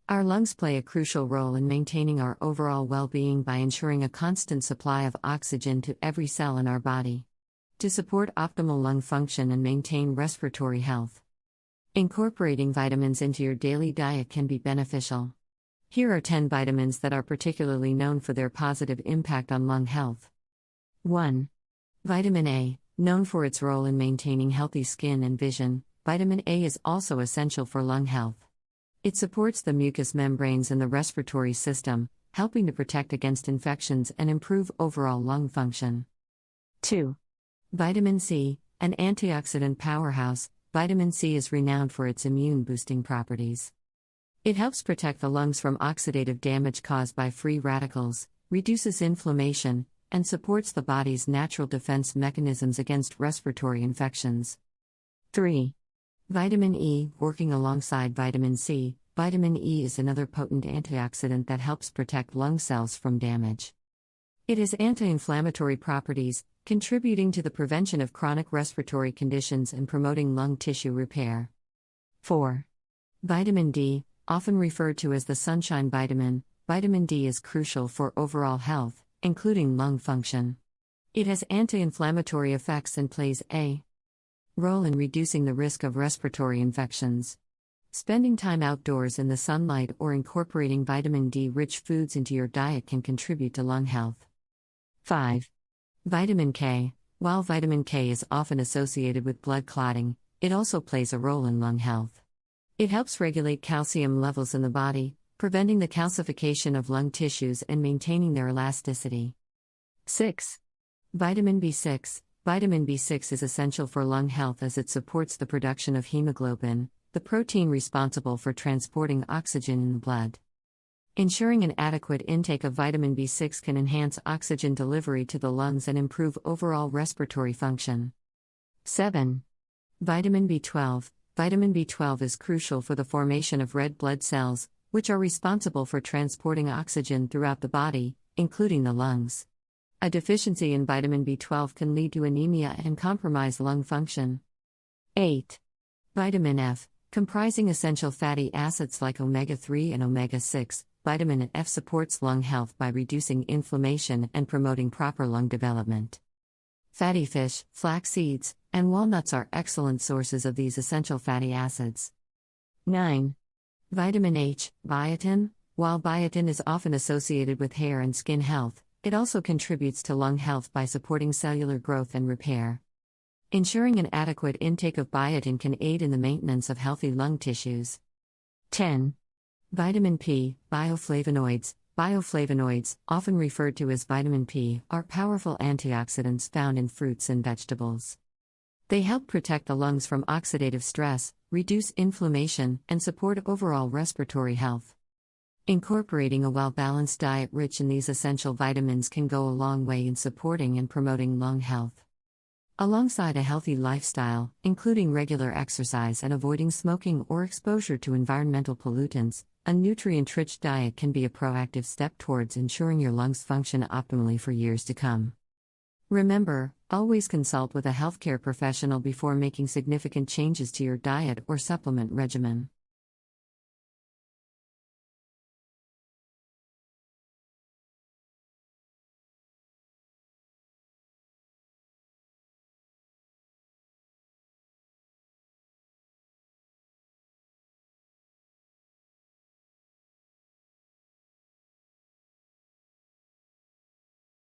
Our lungs play a crucial role in maintaining our overall well-being by ensuring a constant supply of oxygen to every cell in our body. To support optimal lung function and maintain respiratory health, incorporating vitamins into your daily diet can be beneficial. Here are 10 vitamins that are particularly known for their positive impact on lung health. 1. Vitamin A. Known for its role in maintaining healthy skin and vision, vitamin A is also essential for lung health. It supports the mucous membranes in the respiratory system, helping to protect against infections and improve overall lung function. 2. Vitamin C. An antioxidant powerhouse, vitamin C is renowned for its immune-boosting properties. It helps protect the lungs from oxidative damage caused by free radicals, reduces inflammation, and supports the body's natural defense mechanisms against respiratory infections. 3. Vitamin E. Working alongside vitamin C, vitamin E is another potent antioxidant that helps protect lung cells from damage. It has anti-inflammatory properties, contributing to the prevention of chronic respiratory conditions and promoting lung tissue repair. 4. Vitamin D. Often referred to as the sunshine vitamin, vitamin D is crucial for overall health, including lung function. It has anti-inflammatory effects and plays a role in reducing the risk of respiratory infections. Spending time outdoors in the sunlight or incorporating vitamin D-rich foods into your diet can contribute to lung health. 5. Vitamin K. While vitamin K is often associated with blood clotting, it also plays a role in lung health. It helps regulate calcium levels in the body, preventing the calcification of lung tissues and maintaining their elasticity. 6. Vitamin B6. Vitamin B6 is essential for lung health as it supports the production of hemoglobin, the protein responsible for transporting oxygen in the blood. Ensuring an adequate intake of vitamin B6 can enhance oxygen delivery to the lungs and improve overall respiratory function. 7. Vitamin B12. Vitamin B12 is crucial for the formation of red blood cells, which are responsible for transporting oxygen throughout the body, including the lungs. A deficiency in vitamin B12 can lead to anemia and compromise lung function. 8. Vitamin F. Comprising essential fatty acids like omega-3 and omega-6, vitamin F supports lung health by reducing inflammation and promoting proper lung development. Fatty fish, flax seeds, and walnuts are excellent sources of these essential fatty acids. 9. Vitamin H, biotin. While biotin is often associated with hair and skin health, it also contributes to lung health by supporting cellular growth and repair. Ensuring an adequate intake of biotin can aid in the maintenance of healthy lung tissues. 10. Vitamin P, bioflavonoids. Bioflavonoids, often referred to as vitamin P, are powerful antioxidants found in fruits and vegetables. They help protect the lungs from oxidative stress, reduce inflammation, and support overall respiratory health. Incorporating a well-balanced diet rich in these essential vitamins can go a long way in supporting and promoting lung health. Alongside a healthy lifestyle, including regular exercise and avoiding smoking or exposure to environmental pollutants, a nutrient-rich diet can be a proactive step towards ensuring your lungs function optimally for years to come. Remember, always consult with a healthcare professional before making significant changes to your diet or supplement regimen.